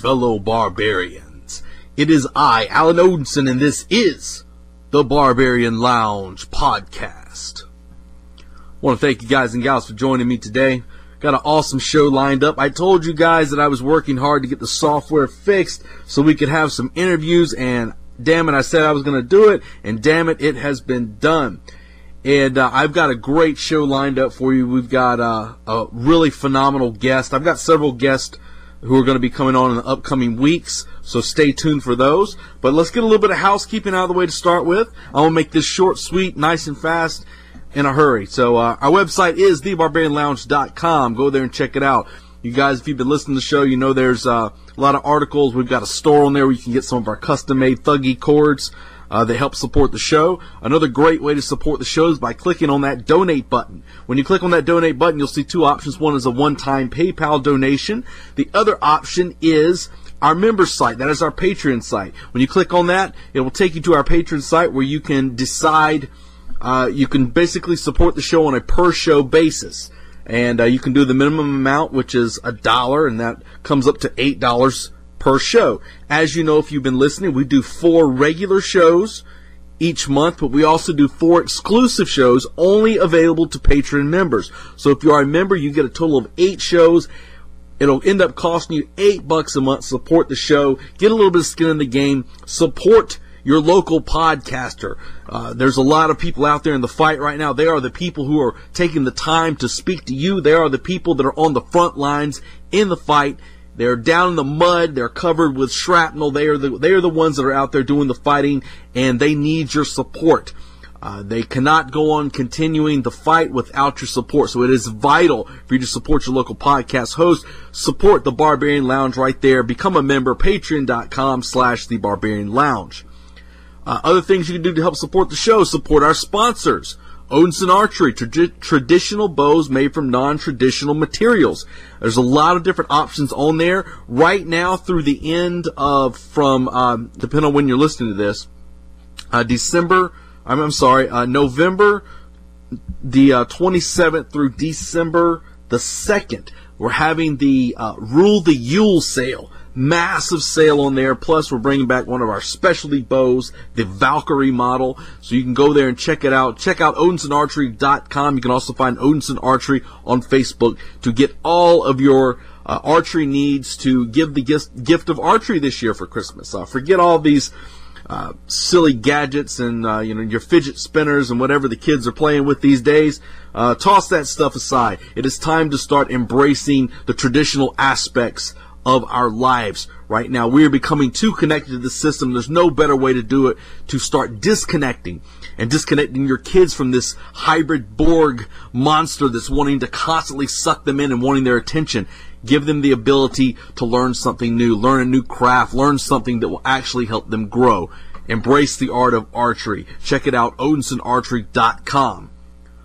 fellow barbarians. It is I, Alan Odinson, and this is the Barbarian Lounge podcast. I want to thank you guys and gals for joining me today. Got an awesome show lined up. I told you guys that I was working hard to get the software fixed so we could have some interviews, and damn it, I said I was going to do it, and damn it, it has been done. And I've got a great show lined up for you. We've got a really phenomenal guest. I've got several guests who are going to be coming on in the upcoming weeks, so stay tuned for those. But let's get a little bit of housekeeping out of the way to start with. I want to make this short, sweet, nice and fast in a hurry. So our website is thebarbarianlounge.com. Go there and check it out. You guys, if you've been listening to the show, you know there's a lot of articles. We've got a store on there where you can get some of our custom-made Thuggy cords. They help support the show. Another great way to support the show is by clicking on that donate button. When you click on that donate button, you'll see two options. One is a one-time PayPal donation. The other option is our member site. That is our Patreon site. When you click on that, it will take you to our Patreon site where you can decide, you can basically support the show on a per-show basis. And you can do the minimum amount, which is $1, and that comes up to $8 per show. As you know, if you've been listening, we do 4 regular shows each month, but we also do 4 exclusive shows only available to Patreon members. So if you are a member, you get a total of 8 shows. It'll end up costing you $8 a month. Support the show. Get a little bit of skin in the game. Support your local podcaster. There's a lot of people out there in the fight right now. They are the people who are taking the time to speak to you. They are the people that are on the front lines in the fight. They're down in the mud. They're covered with shrapnel. They are the ones that are out there doing the fighting, and they need your support. They cannot go on continuing the fight without your support. So it is vital for you to support your local podcast host. Support the Barbarian Lounge right there. Become a member. Patreon.com/The Barbarian Lounge. Other things you can do to help support the show: support our sponsors. Odinson Archery, traditional bows made from non-traditional materials. There's a lot of different options on there right now through the end of, depending on when you're listening to this, November the 27th through December the 2nd. We're having the Rule the Yule sale. Massive sale on there. Plus, we're bringing back one of our specialty bows, the Valkyrie model. So you can go there and check it out. Check out OdinsonArchery.com. You can also find Odinson Archery on Facebook to get all of your archery needs to give the gift of archery this year for Christmas. Forget all these silly gadgets and your fidget spinners and whatever the kids are playing with these days. Toss that stuff aside. It is time to start embracing the traditional aspects of our lives right now. We are becoming too connected to the system. There's no better way to do it, to start disconnecting your kids from this hybrid Borg monster that's wanting to constantly suck them in and wanting their attention. Give them the ability to learn something new, learn a new craft, learn something that will actually help them grow. Embrace the art of archery. Check it out, OdinsonArchery.com.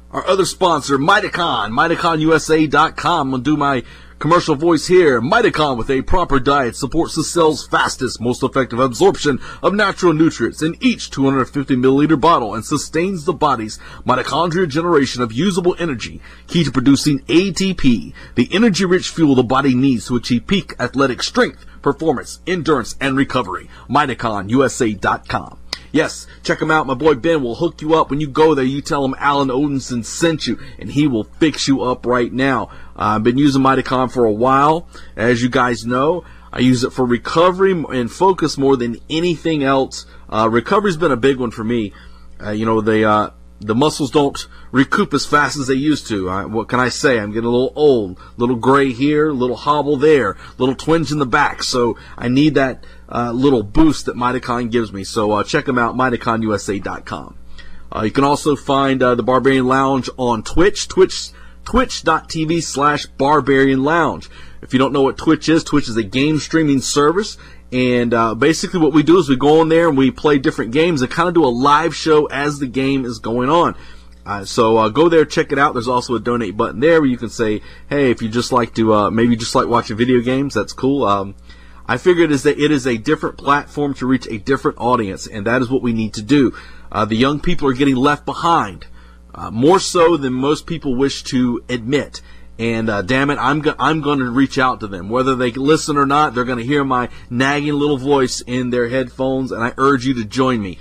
Our other sponsor, Mitacon, MitaconsUSA.com. I'm going to do my commercial voice here. Mitacon, with a proper diet, supports the cell's fastest, most effective absorption of natural nutrients in each 250 milliliter bottle and sustains the body's mitochondrial generation of usable energy, key to producing ATP, the energy-rich fuel the body needs to achieve peak athletic strength, performance, endurance, and recovery. MitaconsUSA.com. Yes, check him out. My boy Ben will hook you up. When you go there, you tell him Alan Odinson sent you, and he will fix you up right now. I've been using Mitacon for a while. As you guys know, I use it for recovery and focus more than anything else. Recovery's been a big one for me. The muscles don't recoup as fast as they used to. What can I say? I'm getting a little old, a little gray here, a little hobble there, a little twinge in the back. So I need that little boost that Mitacon gives me. So check them out, MitaconUSA.com. You can also find the Barbarian Lounge on Twitch, twitch.tv/Barbarian Lounge. If you don't know what Twitch is a game streaming service. And basically what we do is we go on there and we play different games and kind of do a live show as the game is going on. So go there, check it out. There's also a donate button there where you can say, hey, if you just like to, maybe you just like watching video games, that's cool. I figured it is a different platform to reach a different audience, and that is what we need to do. The young people are getting left behind, more so than most people wish to admit. And damn it, I'm going to reach out to them. Whether they listen or not, they're going to hear my nagging little voice in their headphones, and I urge you to join me.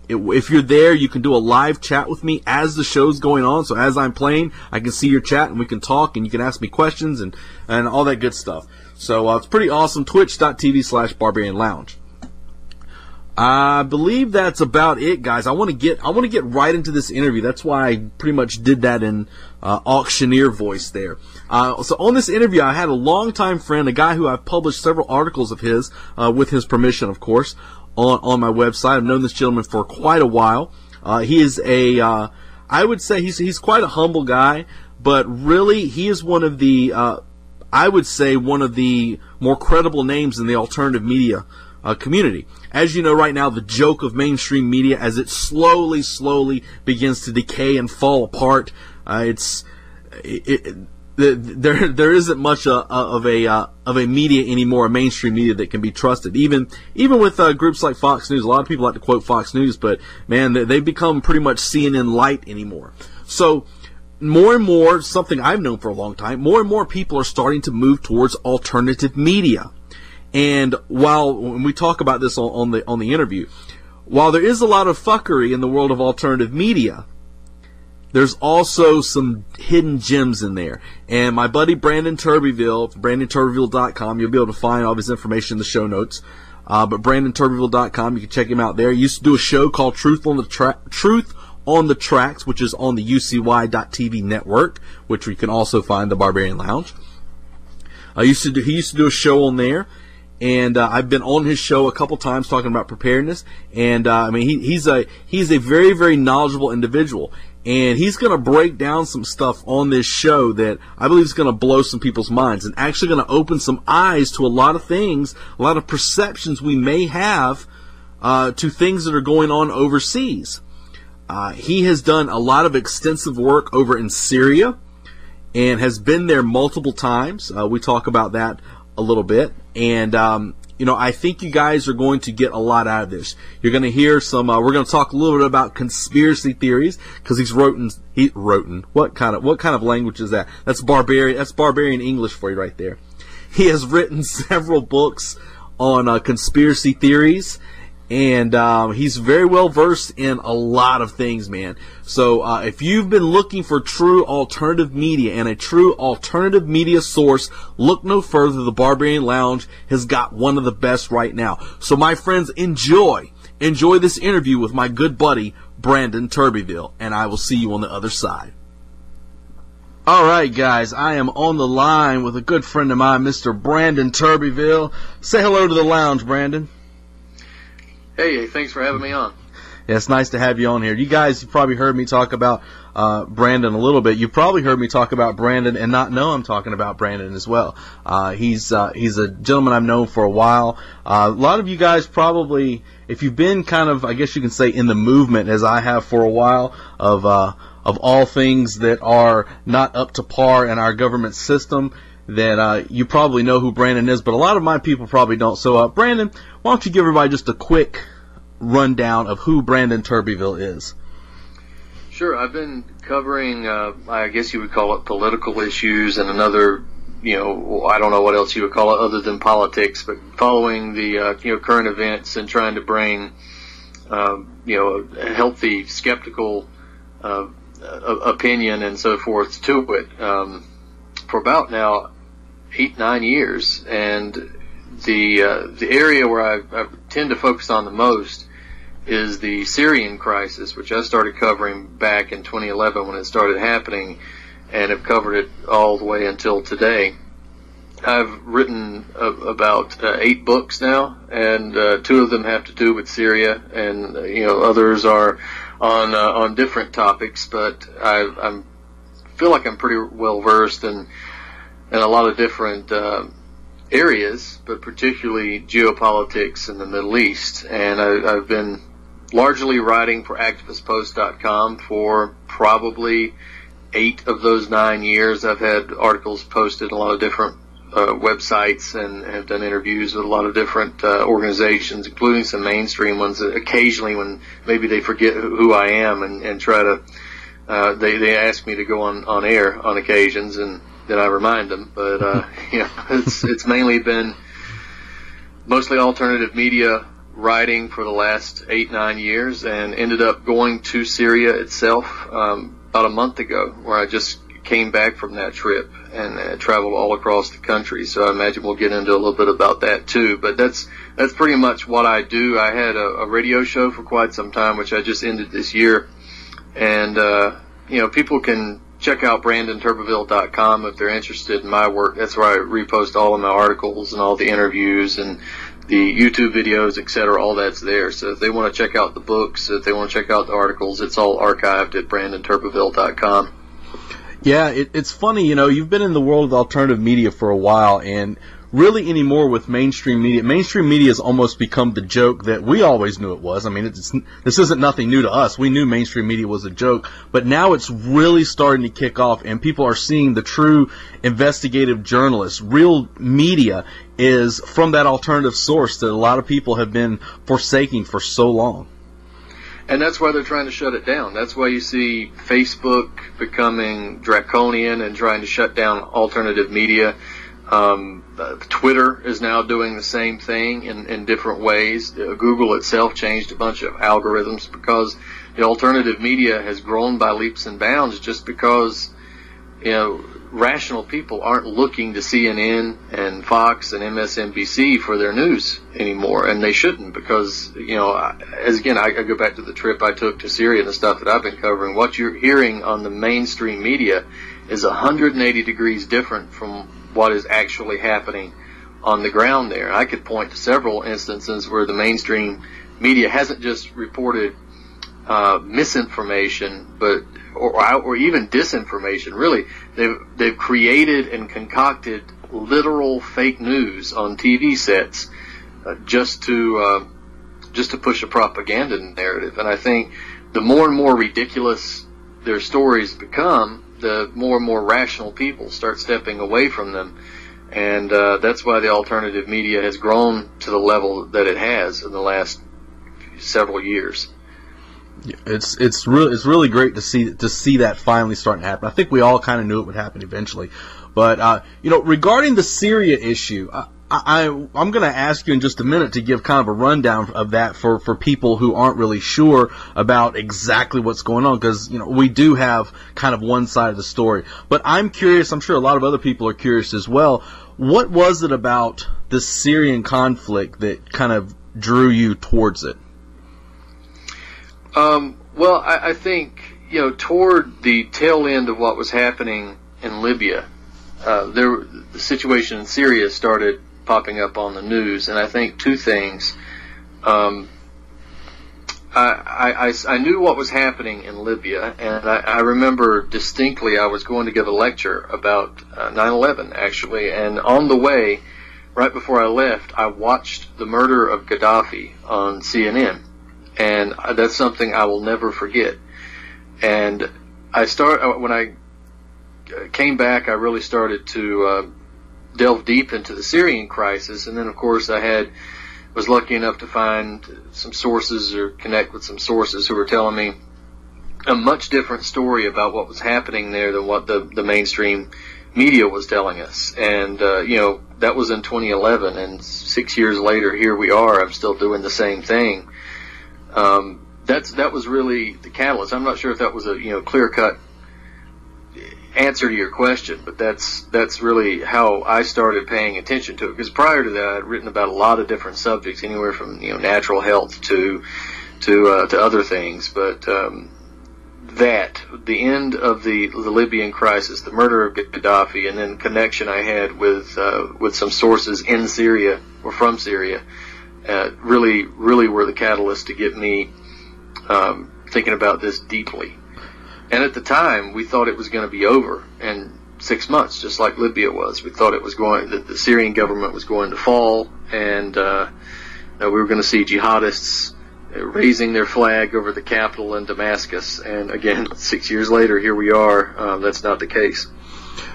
If you're there, you can do a live chat with me as the show's going on. So as I'm playing, I can see your chat, and we can talk, and you can ask me questions and all that good stuff. So it's pretty awesome. Twitch.tv/Barbarian Lounge. I believe that's about it, guys. I want to get right into this interview. That's why I pretty much did that in auctioneer voice there. So on this interview, I had a longtime friend, a guy who I've published several articles of his, with his permission, of course, on my website. I've known this gentleman for quite a while. He is I would say he's quite a humble guy, but really he is one of the, I would say one of the more credible names in the alternative media community. As you know, right now, the joke of mainstream media, as it slowly begins to decay and fall apart, there isn't much of a media anymore, a mainstream media that can be trusted. Even with groups like Fox News, a lot of people like to quote Fox News, but man, they've become pretty much CNN light anymore. So more and more, something I've known for a long time, more and more people are starting to move towards alternative media. And when we talk about this on the interview, while there is a lot of fuckery in the world of alternative media, there's also some hidden gems in there. And my buddy Brandon Turbeville, BrandonTurbeville.com, you'll be able to find all of his information in the show notes. But BrandonTurbeville.com, you can check him out there. He used to do a show called Truth on the Tracks, which is on the UCY.TV network, which we can also find the Barbarian Lounge. He used to do a show on there. And I've been on his show a couple times talking about preparedness, and I mean he's a very, very knowledgeable individual, and he's going to break down some stuff on this show that I believe is going to blow some people's minds and actually going to open some eyes to a lot of things, a lot of perceptions we may have to things that are going on overseas. He has done a lot of extensive work over in Syria and has been there multiple times. We talk about that a little bit, and I think you guys are going to get a lot out of this. You're going to hear some. We're going to talk a little bit about conspiracy theories because he's written. What kind of language is that? That's barbarian. That's barbarian English for you right there. He has written several books on conspiracy theories, and he's very well versed in a lot of things, man. So if you've been looking for true alternative media and a true alternative media source, look no further. The Barbarian Lounge has got one of the best right now. So my friends, enjoy this interview with my good buddy Brandon Turbeville, and I will see you on the other side. All right, guys, I am on the line with a good friend of mine, Mr. Brandon Turbeville. Say hello to the lounge, Brandon. Hey, thanks for having me on. Yeah, it's nice to have you on here. You guys, you probably heard me talk about Brandon a little bit. You probably heard me talk about Brandon and not know I'm talking about Brandon as well. He's a gentleman I've known for a while. A lot of you guys probably, if you've been kind of, I guess you can say, in the movement as I have for a while of all things that are not up to par in our government system, that you probably know who Brandon is, but a lot of my people probably don't. So, Brandon, why don't you give everybody just a quick rundown of who Brandon Turbeville is? Sure. I've been covering, I guess you would call it political issues and another, I don't know what else you would call it other than politics, but following the, current events and trying to bring, a healthy, skeptical opinion and so forth to it for about now 8-9 years. And the area where I tend to focus on the most is the Syrian crisis, which I started covering back in 2011 when it started happening, and have covered it all the way until today. I've written about 8 books now, and 2 of them have to do with Syria, and others are on different topics. But I feel like I'm pretty well versed in a lot of different areas, but particularly geopolitics in the Middle East. And I've been largely writing for activistpost.com for probably 8 of those 9 years. I've had articles posted on a lot of different websites and have done interviews with a lot of different organizations, including some mainstream ones, occasionally when maybe they forget who I am and try to They ask me to go on air on occasions, and then I remind them. But it's mainly been mostly alternative media writing for the last 8-9 years, and ended up going to Syria itself about a month ago, where I just came back from that trip and traveled all across the country. So I imagine we'll get into a little bit about that too. But that's pretty much what I do. I had a radio show for quite some time, which I just ended this year. And, people can check out BrandonTurbeville.com if they're interested in my work. That's where I repost all of my articles and all the interviews and the YouTube videos, etc. All that's there. So if they want to check out the books, if they want to check out the articles, it's all archived at BrandonTurbeville.com. Yeah, it's funny, you've been in the world of alternative media for a while, and really anymore with mainstream media has almost become the joke that we always knew it was. I mean, this isn't nothing new to us. We knew mainstream media was a joke, but now it's really starting to kick off, and people are seeing the true investigative journalists. Real media is from that alternative source that a lot of people have been forsaking for so long. And that's why they're trying to shut it down. That's why you see Facebook becoming draconian and trying to shut down alternative media. Twitter is now doing the same thing in different ways. Google itself changed a bunch of algorithms because the alternative media has grown by leaps and bounds just because, rational people aren't looking to CNN and Fox and MSNBC for their news anymore, and they shouldn't, because I go back to the trip I took to Syria and the stuff that I've been covering. What you're hearing on the mainstream media is 180 degrees different from what is actually happening on the ground there. I could point to several instances where the mainstream media hasn't just reported misinformation, but or even disinformation. Really, they've created and concocted literal fake news on TV sets just to push a propaganda narrative. And I think the more and more ridiculous their stories become, the more and more rational people start stepping away from them. And that's why the alternative media has grown to the level that it has in the last several years. It's really great to see that finally starting to happen. I think we all kind of knew it would happen eventually, but regarding the Syria issue, I'm going to ask you in just a minute to give kind of a rundown of that for people who aren't really sure about exactly what's going on, because we do have kind of one side of the story. But I'm curious. I'm sure a lot of other people are curious as well. What was it about the Syrian conflict that kind of drew you towards it? Well, I think, toward the tail end of what was happening in Libya, the situation in Syria started popping up on the news, and I think two things. I knew what was happening in Libya, and I remember distinctly I was going to give a lecture about 9/11, actually, and on the way, right before I left, I watched the murder of Gaddafi on CNN. And that's something I will never forget. And when I came back, I really started to delve deep into the Syrian crisis. And then, of course, was lucky enough to find some sources or connect with some sources who were telling me a much different story about what was happening there than what the mainstream media was telling us. And, that was in 2011. And 6 years later, here we are. I'm still doing the same thing. That was really the catalyst. I'm not sure if that was a clear-cut answer to your question, but that's really how I started paying attention to it. Because prior to that, I'd written about a lot of different subjects, anywhere from natural health to other things. But the end of the Libyan crisis, the murder of Gaddafi, and then connection I had with some sources in Syria or from Syria. Really were the catalyst to get me thinking about this deeply. And at the time, we thought it was going to be over in 6 months, just like Libya was. We thought that the Syrian government was going to fall, and we were going to see jihadists raising their flag over the capital in Damascus. And again, 6 years later, here we are. That's not the case.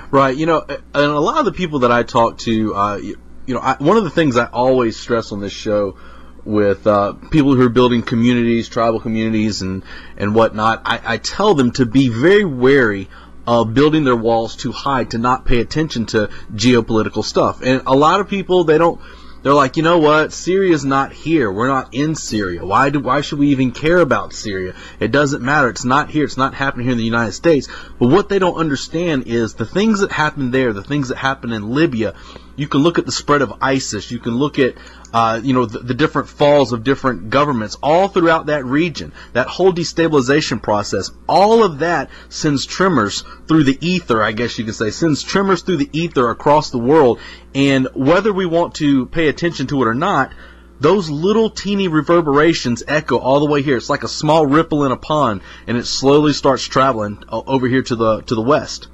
Right. And a lot of the people that I talk to, one of the things I always stress on this show people who are building communities, tribal communities, and whatnot, I tell them to be very wary of building their walls too high, to not pay attention to geopolitical stuff. And a lot of people, they're like, you know what? Syria's not here. We're not in Syria. Why should we even care about Syria? It doesn't matter. It's not here. It's not happening here in the United States. But what they don't understand is the things that happen there, the things that happen in Libya. You can look at the spread of ISIS. You can look at, the different falls of different governments all throughout that region. That whole destabilization process, all of that sends tremors through the ether, I guess you could say, sends tremors through the ether across the world. And whether we want to pay attention to it or not, those little teeny reverberations echo all the way here. It's like a small ripple in a pond, and it slowly starts traveling over here to the west.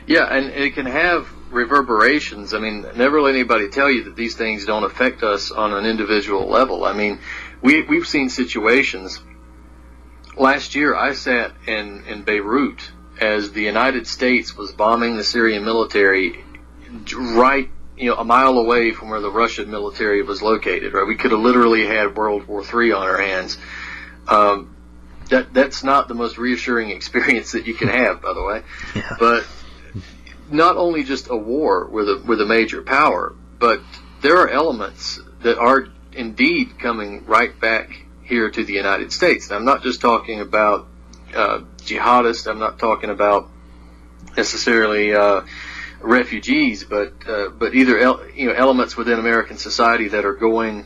Yeah, and it can have reverberations. I mean, never let anybody tell you that these things don't affect us on an individual level. I mean, we've seen situations. Last year, I sat in Beirut as the United States was bombing the Syrian military right, a mile away from where the Russian military was located. Right, we could have literally had World War III on our hands. That's not the most reassuring experience that you can have, by the way. Yeah. But not only just a war with a major power, but there are elements that are indeed coming right back here to the United States. And I'm not just talking about jihadists. I'm not talking about necessarily refugees, but either elements within American society that are going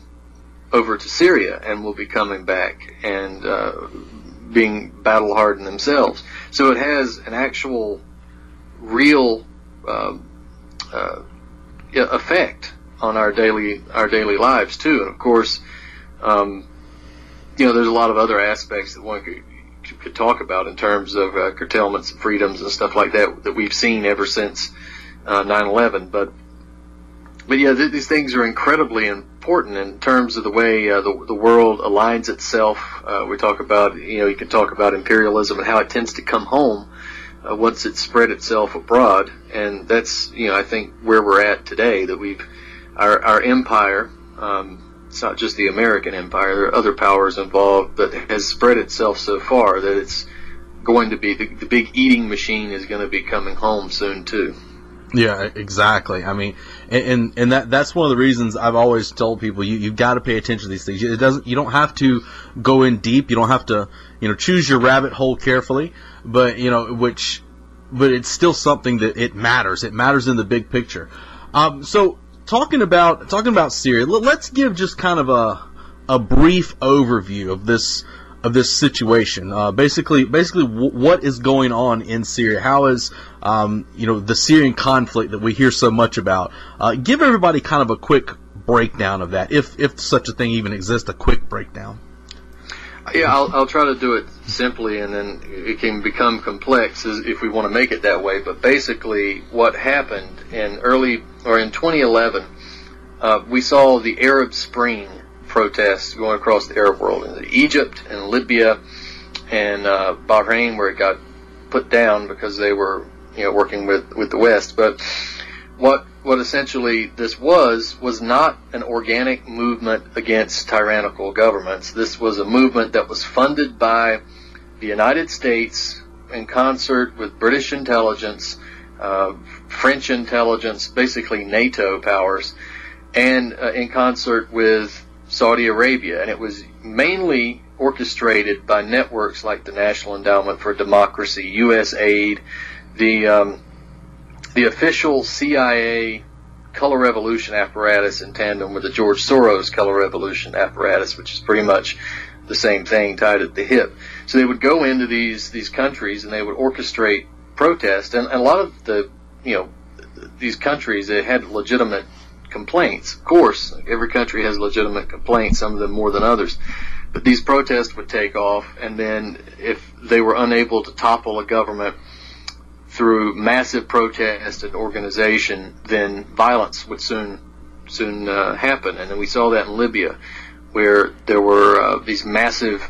over to Syria and will be coming back and being battle hardened themselves. So it has an actual real effect on our daily lives too. And of course, there's a lot of other aspects that one could talk about in terms of curtailments and freedoms and stuff like that we've seen ever since 9/11. But yeah, these things are incredibly important in terms of the way the world aligns itself. We talk about, you can talk about imperialism and how it tends to come home once it's spread itself abroad. And that's, I think where we're at today, that our empire, it's not just the American empire, there are other powers involved, but it has spread itself so far that it's going to be, the big eating machine is going to be coming home soon too. Yeah, exactly. I mean, and that's one of the reasons I've always told people you've got to pay attention to these things. You don't have to go in deep. You don't have to, choose your rabbit hole carefully, but it's still something that it matters. It matters in the big picture. So talking about Syria, let's give just kind of a brief overview of this situation. Basically, what is going on in Syria? How is, the Syrian conflict that we hear so much about? Give everybody kind of a quick breakdown of that, if such a thing even exists, a quick breakdown. Yeah, I'll try to do it simply, and then it can become complex if we want to make it that way. But basically, what happened in 2011, we saw the Arab Spring protests going across the Arab world in Egypt and Libya and Bahrain, where it got put down because they were working with the West. But what essentially this was not an organic movement against tyrannical governments. This was a movement that was funded by the United States in concert with British intelligence, French intelligence, basically NATO powers, and in concert with Saudi Arabia. And it was mainly orchestrated by networks like the National Endowment for Democracy, USAID, the official CIA color revolution apparatus in tandem with the George Soros color revolution apparatus, which is pretty much the same thing tied at the hip. So they would go into these countries and they would orchestrate protest, and a lot of these countries, they had legitimate complaints. Of course, every country has legitimate complaints, some of them more than others. But these protests would take off, and then if they were unable to topple a government through massive protest and organization, then violence would soon happen. And then we saw that in Libya, where there were these massive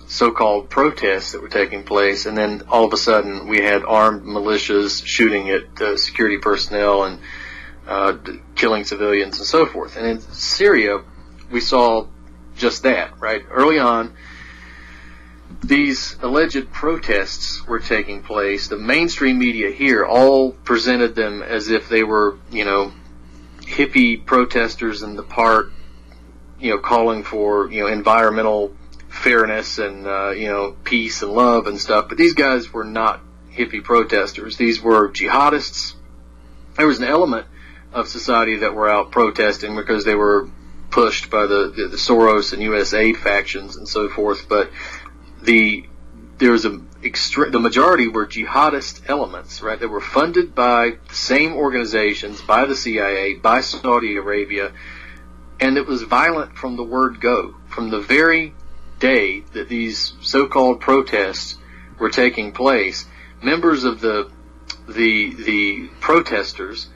so-called protests that were taking place, and then all of a sudden we had armed militias shooting at security personnel and killing civilians and so forth. And in Syria, we saw just that, right? Early on, these alleged protests were taking place. The mainstream media here all presented them as if they were, hippie protesters in the park, calling for, environmental fairness and, peace and love and stuff. But these guys were not hippie protesters. These were jihadists. There was an element of society that were out protesting because they were pushed by the Soros and USAID factions and so forth. But the majority were jihadist elements, right? They were funded by the same organizations, by the CIA, by Saudi Arabia, and it was violent from the word go. From the very day that these so-called protests were taking place, members of the protesters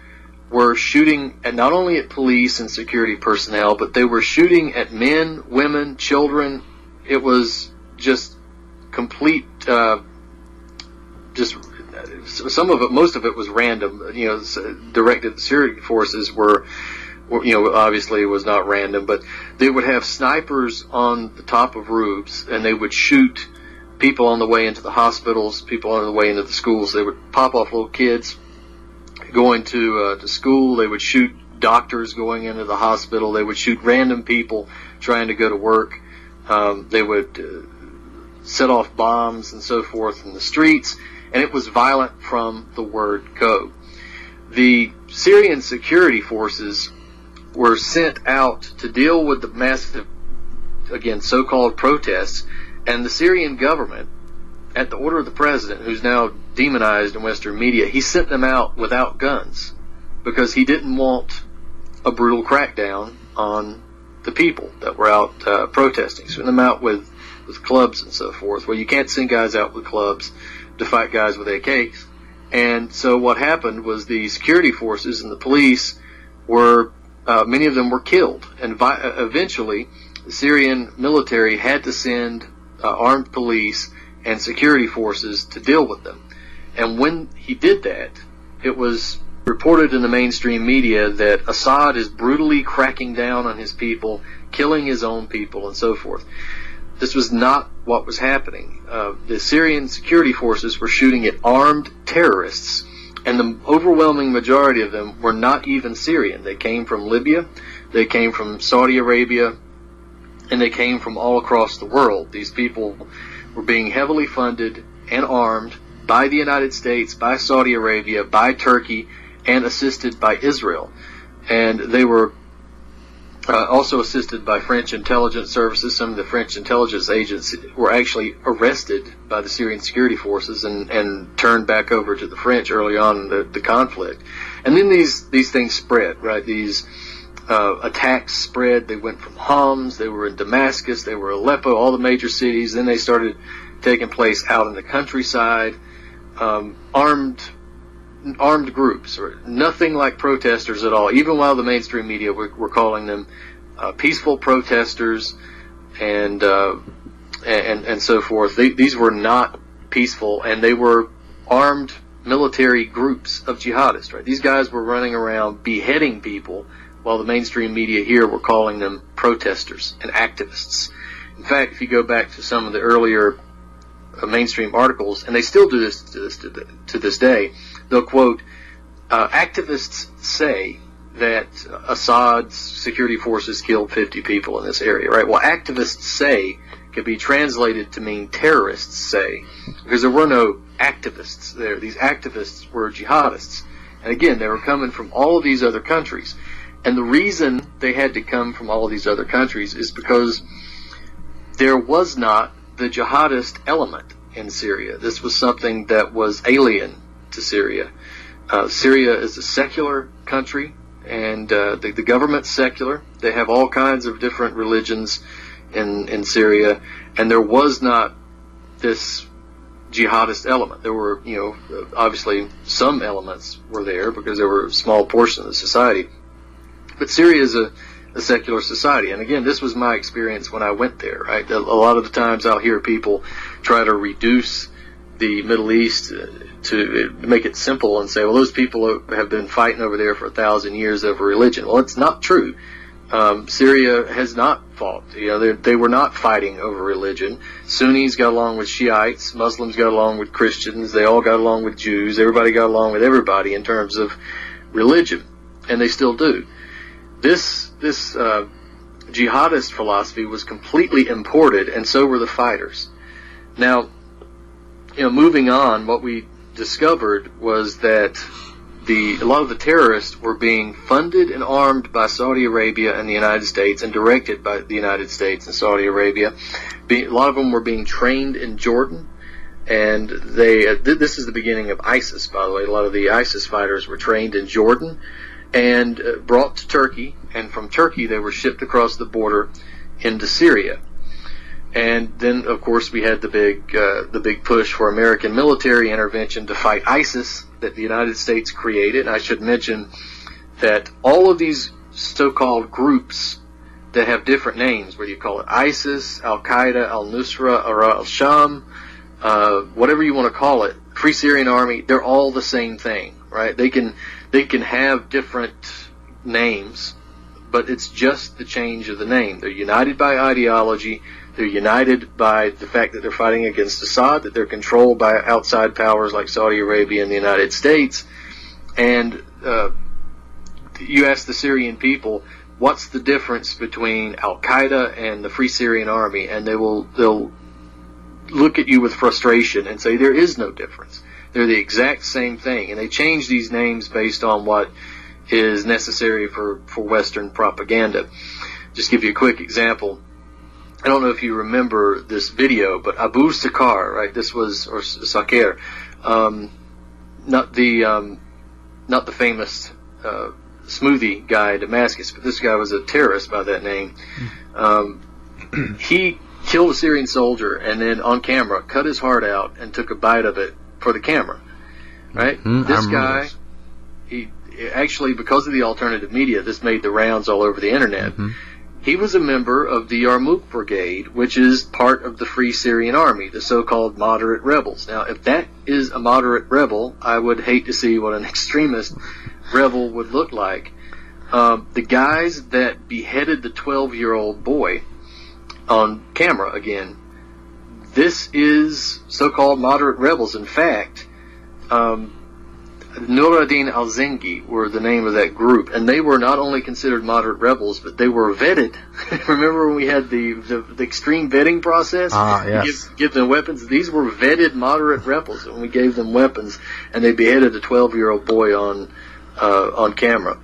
were shooting at not only at police and security personnel, but they were shooting at men, women, children. It was just complete, some of it, most of it was random, directed at the Syrian forces were, obviously it was not random, but they would have snipers on the top of roofs, and they would shoot people on the way into the hospitals, people on the way into the schools. They would pop off little kids going to school. They would shoot doctors going into the hospital. They would shoot random people trying to go to work. They would set off bombs and so forth in the streets, and it was violent from the word go. The Syrian security forces were sent out to deal with the massive, again, so-called protests, and the Syrian government, at the order of the president, who's now demonized in Western media, he sent them out without guns because he didn't want a brutal crackdown on the people that were out protesting. Sent them out with clubs and so forth. Well, you can't send guys out with clubs to fight guys with AKs. And so what happened was the security forces and the police were, many of them were killed. And eventually, the Syrian military had to send armed police and security forces to deal with them. And when he did that, it was reported in the mainstream media that Assad is brutally cracking down on his people, killing his own people, and so forth. This was not what was happening. The Syrian security forces were shooting at armed terrorists, and the overwhelming majority of them were not even Syrian. They came from Libya, they came from Saudi Arabia, and they came from all across the world. These people were being heavily funded and armed by the United States, by Saudi Arabia, by Turkey, and assisted by Israel. And they were also assisted by French intelligence services. Some of the French intelligence agents were actually arrested by the Syrian security forces and turned back over to the French early on in the conflict. And then these things spread, right? These attacks spread. They went from Homs, they were in Damascus, they were Aleppo, all the major cities. Then they started taking place out in the countryside, armed groups, or nothing like protesters at all, even while the mainstream media were calling them peaceful protesters and so forth. These were not peaceful, and they were armed military groups of jihadists, right? These guys were running around beheading people, while the mainstream media here were calling them protesters and activists. In fact, if you go back to some of the earlier mainstream articles, and they still do this to this day, they'll quote, activists say that Assad's security forces killed 50 people in this area, right? Well, activists say can be translated to mean terrorists say, because there were no activists there. These activists were jihadists. And again, they were coming from all of these other countries. And the reason they had to come from all of these other countries is because there was not the jihadist element in Syria. This was something that was alien to Syria. Syria is a secular country, and the government's secular. They have all kinds of different religions in Syria, and there was not this jihadist element. There were, obviously some elements were there because there were a small portion of the society. But Syria is a secular society. And again, this was my experience when I went there, right? A lot of the times I'll hear people try to reduce the Middle East to make it simple and say, well, those people have been fighting over there for 1,000 years over religion. Well, it's not true. Syria has not fought. They were not fighting over religion. Sunnis got along with Shiites. Muslims got along with Christians. They all got along with Jews. Everybody got along with everybody in terms of religion, and they still do. This jihadist philosophy was completely imported, and so were the fighters. Now, moving on, what we discovered was that a lot of the terrorists were being funded and armed by Saudi Arabia and the United States, and directed by the United States and Saudi Arabia. A lot of them were being trained in Jordan, and this is the beginning of ISIS, by the way. A lot of the ISIS fighters were trained in Jordan and brought to Turkey, and from Turkey they were shipped across the border into Syria. And then, of course, we had the big push for American military intervention to fight ISIS that the United States created. And I should mention that all of these so-called groups that have different names, whether you call it ISIS, Al-Qaeda, Al-Nusra, or Al-Sham, whatever you want to call it, Free Syrian Army, they're all the same thing, right? They can have different names, but it's just the change of the name. They're united by ideology. They're united by the fact that they're fighting against Assad, that they're controlled by outside powers like Saudi Arabia and the United States. And you ask the Syrian people, what's the difference between Al-Qaeda and the Free Syrian Army? And they'll look at you with frustration and say there is no difference. They're the exact same thing. And they change these names based on what is necessary for Western propaganda. Just give you a quick example. I don't know if you remember this video, but Abu Sakar, right? This was, or Sakir, not the famous smoothie guy in Damascus, but this guy was a terrorist by that name. He killed a Syrian soldier and then on camera cut his heart out and took a bite of it for the camera, right? This guy, he actually, because of the alternative media, this made the rounds all over the internet. He was a member of the Yarmouk Brigade, which is part of the Free Syrian Army, the so-called moderate rebels. Now, if that is a moderate rebel, I would hate to see what an extremist rebel would look like. The guys that beheaded the 12-year-old boy on camera, again, this is so-called moderate rebels. In fact, Nur ad-Din al-Zengi were the name of that group, and they were not only considered moderate rebels, but they were vetted. Remember when we had the extreme vetting process? Yes. Give them weapons. These were vetted moderate rebels, and we gave them weapons, and they beheaded a 12-year-old boy on camera.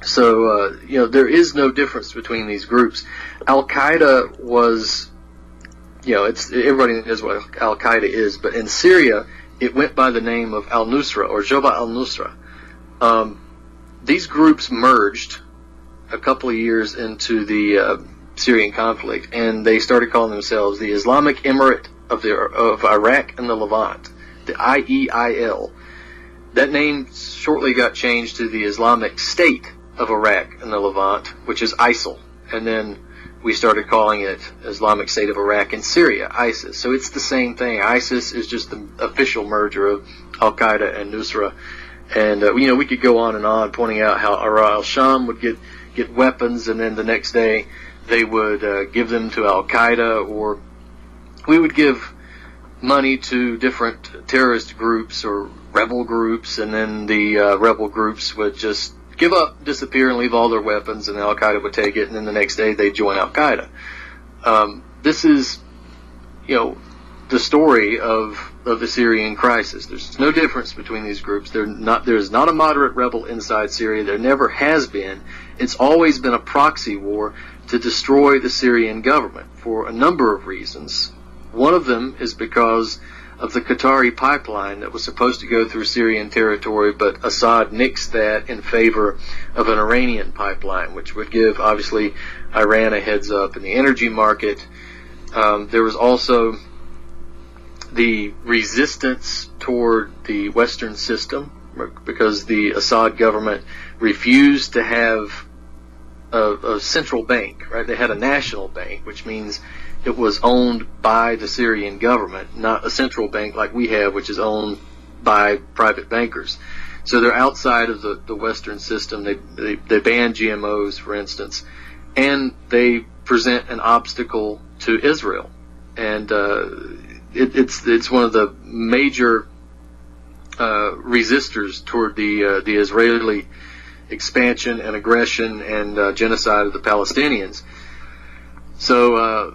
So there is no difference between these groups. Al-Qaeda was, everybody knows what Al-Qaeda is, but in Syria, it went by the name of Al-Nusra, or Jabhat al-Nusra. These groups merged a couple of years into the Syrian conflict, and they started calling themselves the Islamic Emirate of Iraq and the Levant, the IEIL. That name shortly got changed to the Islamic State of Iraq and the Levant, which is ISIL, and then we started calling it Islamic State of Iraq and Syria, ISIS. So it's the same thing. ISIS is just the official merger of Al-Qaeda and Nusra. And, we could go on and on pointing out how al-Sham would get weapons, and then the next day they would give them to Al-Qaeda, or we would give money to different terrorist groups or rebel groups, and then the rebel groups would just give up, disappear, and leave all their weapons, and Al-Qaeda would take it, and then the next day they'd join Al-Qaeda. This is, the story of the Syrian crisis. There's no difference between these groups. There's not a moderate rebel inside Syria. There never has been. It's always been a proxy war to destroy the Syrian government for a number of reasons. One of them is because of the Qatari pipeline that was supposed to go through Syrian territory, but Assad nixed that in favor of an Iranian pipeline, which would give, obviously, Iran a heads up in the energy market. There was also the resistance toward the Western system, because the Assad government refused to have a central bank, right? They had a national bank, which means it was owned by the Syrian government, not a central bank like we have, which is owned by private bankers. So they're outside of the Western system. They ban GMOs, for instance, and they present an obstacle to Israel. And it's one of the major resistors toward the Israeli expansion and aggression and genocide of the Palestinians. So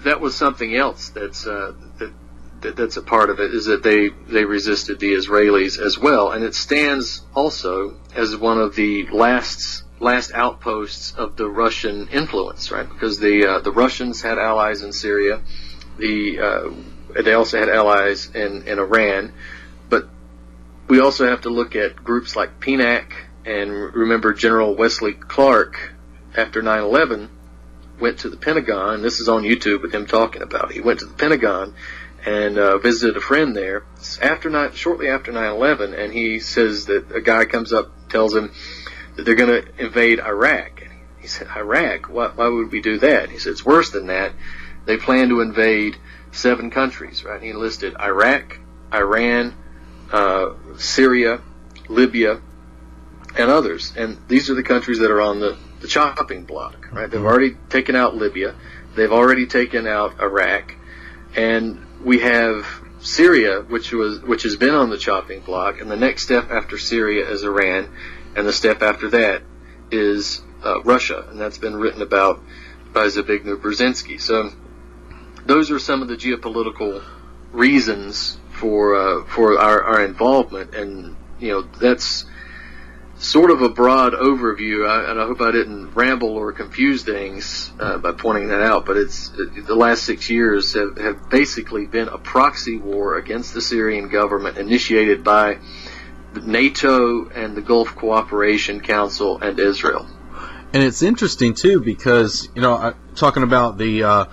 that was something else that's a part of it, is that they resisted the Israelis as well, and it stands also as one of the last outposts of the Russian influence, right? Because the Russians had allies in Syria, they also had allies in Iran, but we also have to look at groups like PNAC, and remember General Wesley Clark after 9/11 went to the Pentagon, and this is on YouTube with him talking about it. He went to the Pentagon and visited a friend there shortly after 9/11, and he says that a guy comes up, tells him that they're going to invade Iraq. And he said, Iraq? Why would we do that? He said, it's worse than that. They plan to invade 7 countries, right? And he listed Iraq, Iran, Syria, Libya, and others. And these are the countries that are on the chopping block, right? They've already taken out Libya. They've already taken out Iraq. And we have Syria, which has been on the chopping block, and the next step after Syria is Iran, and the step after that is Russia, and that's been written about by Zbigniew Brzezinski. So those are some of the geopolitical reasons for our involvement, and that's sort of a broad overview, and I hope I didn't ramble or confuse things by pointing that out, but the last 6 years have basically been a proxy war against the Syrian government initiated by NATO and the Gulf Cooperation Council and Israel. And it's interesting, too, because, talking about the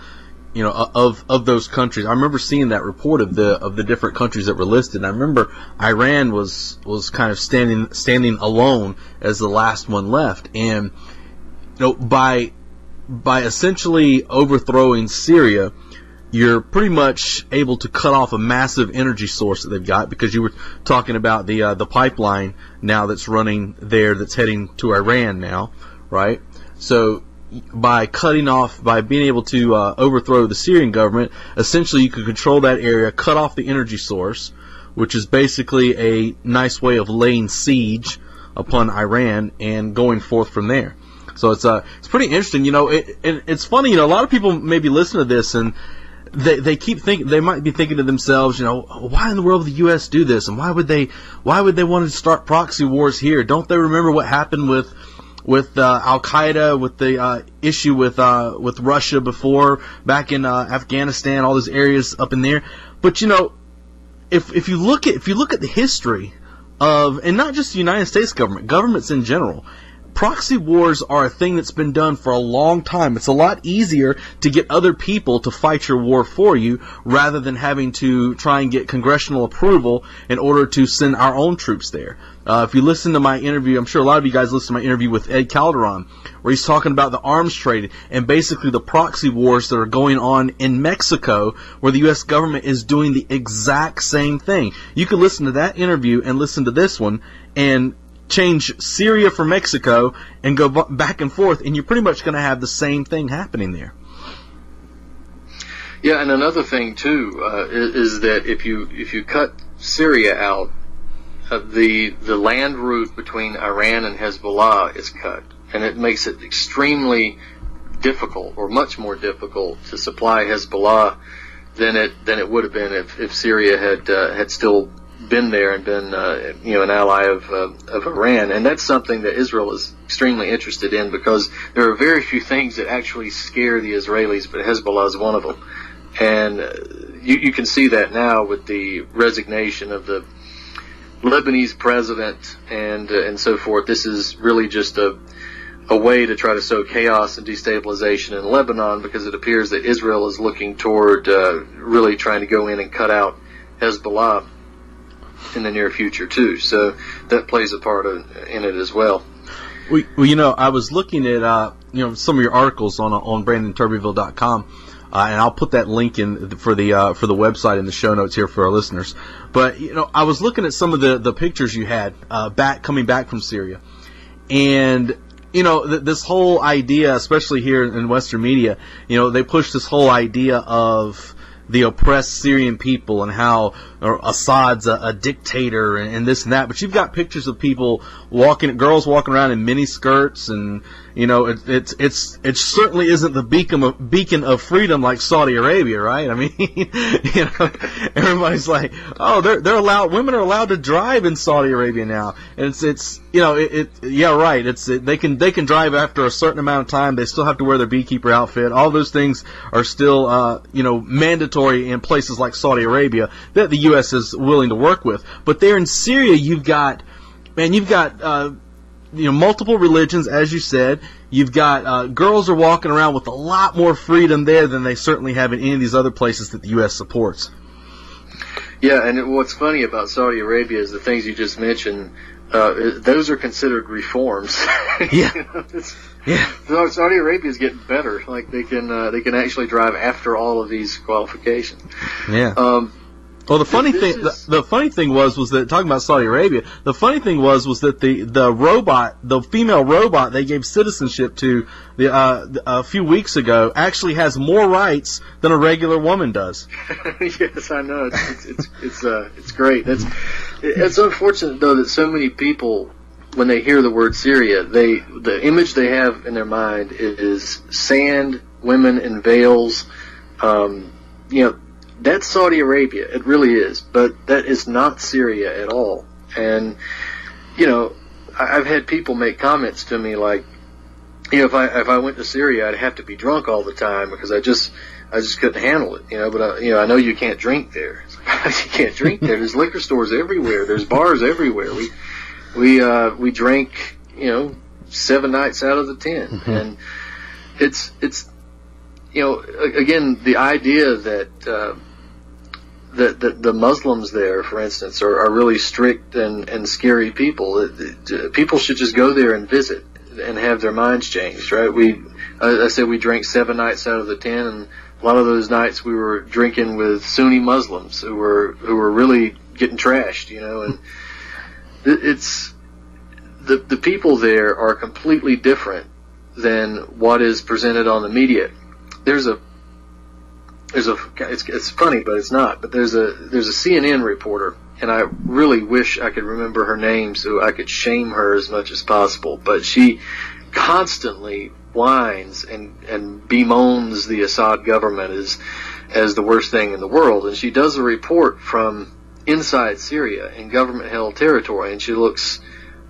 of those countries. I remember seeing that report of the different countries that were listed. And I remember Iran was kind of standing alone as the last one left. And by essentially overthrowing Syria, you're pretty much able to cut off a massive energy source that they've got, because you were talking about the pipeline now that's running there that's heading to Iran now, right? So by being able to overthrow the Syrian government, essentially you could control that area, cut off the energy source, which is basically a nice way of laying siege upon Iran and going forth from there. So it's pretty interesting. It's funny. A lot of people maybe listen to this and they keep thinking, they might be thinking to themselves, why in the world would the U.S. do this, and why would they want to start proxy wars here? Don't they remember what happened with Al Qaeda, with the issue with Russia before, back in Afghanistan, all those areas up in there? But if you look at the history of, and not just the United States government, governments in general, proxy wars are a thing that's been done for a long time. It's a lot easier to get other people to fight your war for you rather than having to try and get congressional approval in order to send our own troops there. If you listen to my interview, I'm sure a lot of you guys listen to my interview with Ed Calderon, where he's talking about the arms trade and basically the proxy wars that are going on in Mexico, where the U.S. government is doing the exact same thing. You can listen to that interview and listen to this one and change Syria for Mexico and go back and forth, and you're pretty much going to have the same thing happening there. Yeah, and another thing too is that if you cut Syria out, the land route between Iran and Hezbollah is cut, and it makes it extremely difficult, or much more difficult, to supply Hezbollah than it would have been if Syria had still been there and been an ally of Iran. And that's something that Israel is extremely interested in, because there are very few things that actually scare the Israelis, but Hezbollah is one of them. And you can see that now with the resignation of the Lebanese president and so forth. This is really just a way to try to sow chaos and destabilization in Lebanon, because it appears that Israel is looking toward really trying to go in and cut out Hezbollah in the near future too. So that plays a part in it as well. Well, I was looking at some of your articles on BrandonTurbeville.com. And I'll put that link in for the website in the show notes here for our listeners. But I was looking at some of the pictures you had coming back from Syria, and this whole idea, especially here in Western media, they push this whole idea of the oppressed Syrian people and how Assad's a dictator and this and that. But you've got pictures of people girls walking around in mini skirts, and it certainly isn't the beacon of freedom like Saudi Arabia, right? I mean, everybody's like, oh, they're allowed, women are allowed to drive in Saudi Arabia now, and they can drive after a certain amount of time. They still have to wear their beekeeper outfit. All those things are still mandatory in places like Saudi Arabia that the U.S. is willing to work with. But there in Syria, you've got multiple religions, as you said. You've got girls are walking around with a lot more freedom there than they certainly have in any of these other places that the U.S. supports. Yeah, and what's funny about Saudi Arabia is the things you just mentioned. Those are considered reforms. Yeah. Saudi Arabia is getting better. Like they can actually drive after all of these qualifications. Yeah. Well, the funny thing was that, talking about Saudi Arabia, the funny thing was that the female robot they gave citizenship to a few weeks ago actually has more rights than a regular woman does. Yes, I know. It's great. It's unfortunate though that so many people, when they hear the word Syria, the image they have in their mind is sand, women in veils, That's Saudi Arabia. It really is. But that is not Syria at all. And, I've had people make comments to me like, if I went to Syria, I'd have to be drunk all the time because I just couldn't handle it, But, I know you can't drink there. You can't drink there. There's liquor stores everywhere. There's bars everywhere. We drank, 7 nights out of the 10. Mm-hmm. And it's again, the idea that the Muslims there, for instance, are really strict and scary people. People should just go there and visit and have their minds changed, right? I said we drank 7 nights out of the 10, and a lot of those nights we were drinking with Sunni Muslims who were really getting trashed, and it's the people there are completely different than what is presented on the media. It's funny, but it's not. But there's a CNN reporter, and I really wish I could remember her name so I could shame her as much as possible. But she constantly whines and bemoans the Assad government as the worst thing in the world. And she does a report from inside Syria in government-held territory, and she looks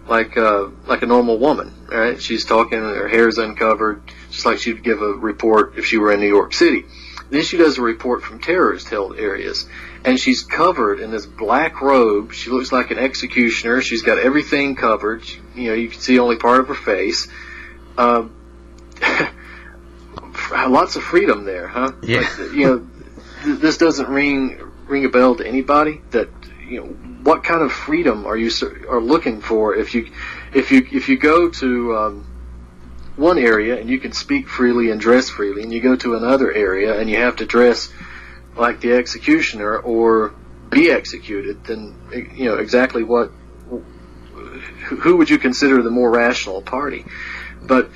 like a normal woman, right? She's talking, her hair's uncovered, just like she'd give a report if she were in New York City. Then she does a report from terrorist-held areas, and she's covered in this black robe. She looks like an executioner. She's got everything covered. You can see only part of her face. Lots of freedom there, huh? Yeah. This doesn't ring a bell to anybody. That what kind of freedom are you looking for if you go to one area and you can speak freely and dress freely, and you go to another area and you have to dress like the executioner or be executed, then exactly who would you consider the more rational party? But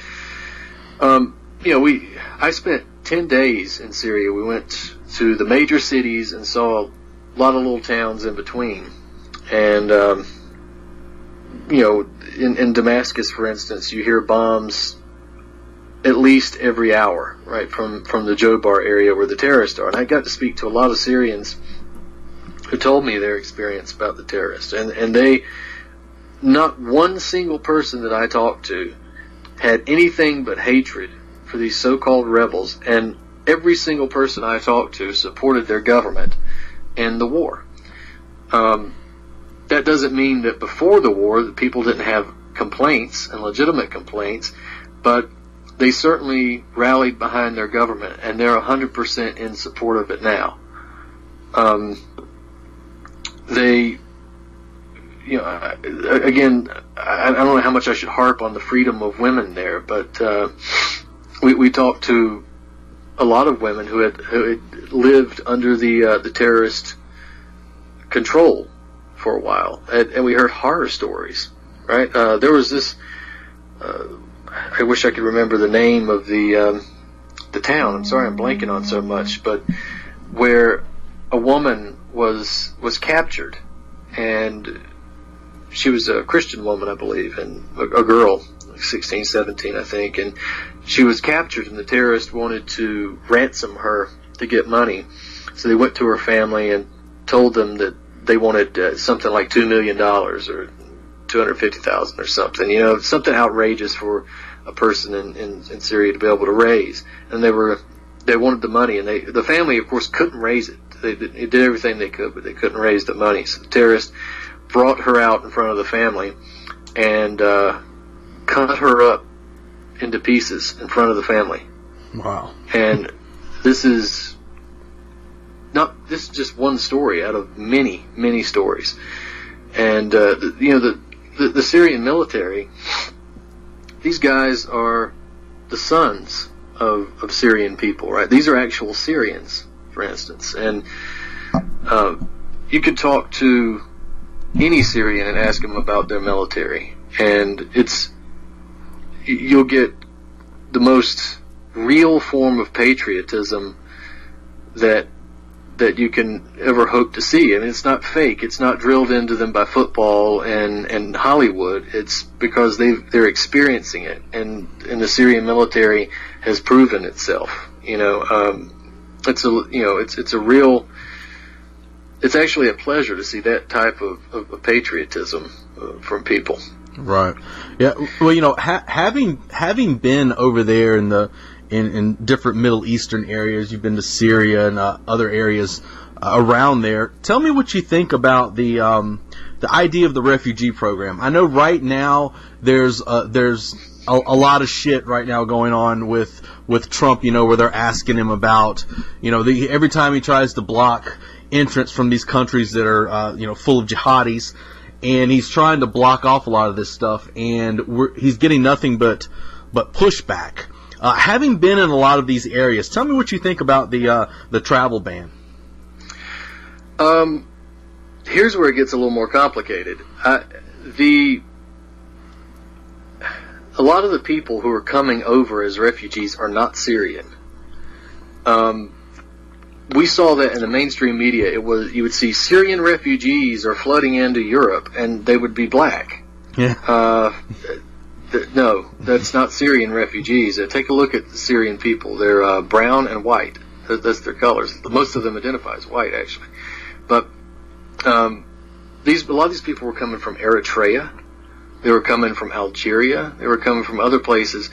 I spent 10 days in Syria. We went to the major cities and saw a lot of little towns in between, and in Damascus, for instance, you hear bombs at least every hour, right, from the Jobar area where the terrorists are. And I got to speak to a lot of Syrians who told me their experience about the terrorists. And they, not one single person that I talked to had anything but hatred for these so-called rebels. And every single person I talked to supported their government and the war. That doesn't mean that before the war that people didn't have complaints and legitimate complaints, but they certainly rallied behind their government, and they're 100% in support of it now. again, I don't know how much I should harp on the freedom of women there, but we talked to a lot of women who had lived under the terrorist control for a while, and we heard horror stories. Right? There was this. I wish I could remember the name of the town. I'm sorry, I'm blanking on so much, but where a woman was captured, and she was a Christian woman, I believe, and a girl, like 16, 17, I think, and she was captured, and the terrorists wanted to ransom her to get money. So they went to her family and told them that they wanted something like $2 million or $250,000 or something, something outrageous for a person in Syria to be able to raise. And they wanted the money, and the family, of course, couldn't raise it. They did everything they could, but they couldn't raise the money. So the terrorists brought her out in front of the family and cut her up into pieces in front of the family. Wow. And this is just one story out of many, many stories. And the Syrian military, these guys are the sons of Syrian people, right? These are actual Syrians, for instance. And you could talk to any Syrian and ask them about their military, and you'll get the most real form of patriotism that you can ever hope to see. I mean, it's not fake. It's not drilled into them by football and Hollywood. It's because they're experiencing it, and the Syrian military has proven itself. It's actually a pleasure to see that type of patriotism from people. Right. Yeah. Well, having been over there in different Middle Eastern areas, you've been to Syria and other areas around there. Tell me what you think about the idea of the refugee program. I know right now there's a lot of shit right now going on with Trump. Where they're asking him about every time he tries to block entrance from these countries that are full of jihadis, and he's trying to block off a lot of this stuff, and he's getting nothing but pushback. Having been in a lot of these areas, tell me what you think about the travel ban. Here's where it gets a little more complicated. A lot of the people who are coming over as refugees are not Syrian. We saw that in the mainstream media. You would see Syrian refugees are flooding into Europe, and they would be black. Yeah. No, that's not Syrian refugees. Take a look at the Syrian people. They're brown and white. That's their colors. Most of them identify as white, actually. But a lot of these people were coming from Eritrea. They were coming from Algeria. They were coming from other places.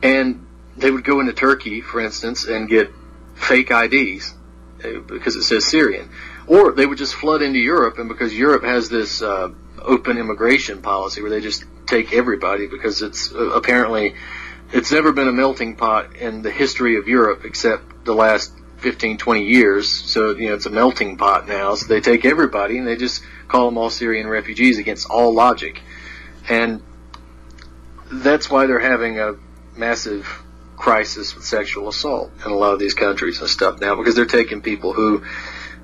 And they would go into Turkey, for instance, and get fake IDs because it says Syrian. Or they would just flood into Europe, and because Europe has this open immigration policy where they just take everybody, because it's apparently it's never been a melting pot in the history of Europe except the last 15, 20 years. So, it's a melting pot now. So they take everybody and they just call them all Syrian refugees against all logic. And that's why they're having a massive crisis with sexual assault in a lot of these countries and stuff now, because they're taking people who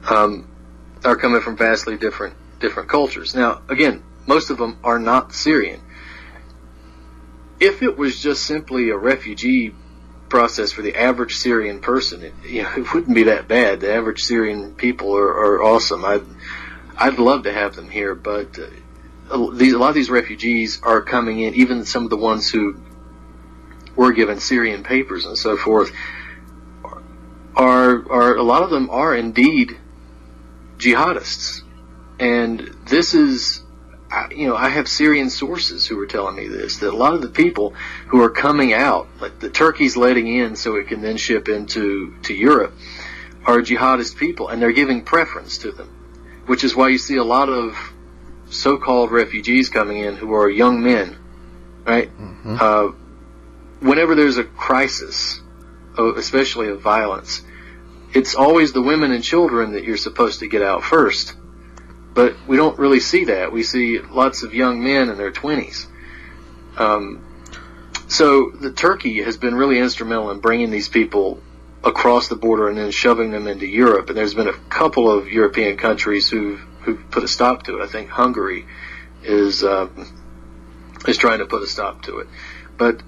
are coming from vastly different cultures. Now, again, most of them are not Syrian. If it was just simply a refugee process for the average Syrian person, it wouldn't be that bad. The average Syrian people are awesome. I'd love to have them here, but a lot of these refugees are coming in, even some of the ones who were given Syrian papers and so forth, are a lot of them are indeed jihadists. And this is, I have Syrian sources who are telling me this, that a lot of the people who are coming out, like the Turkey's letting in so it can then ship into Europe, are jihadist people, and they're giving preference to them, which is why you see a lot of so-called refugees coming in who are young men, right? Mm-hmm. Whenever there's a crisis, especially of violence, it's always the women and children that you're supposed to get out first. but we don't really see that. We see lots of young men in their 20s. So the Turkey has been really instrumental in bringing these people across the border and then shoving them into Europe. And there's been a couple of European countries who've put a stop to it. I think Hungary is trying to put a stop to it. But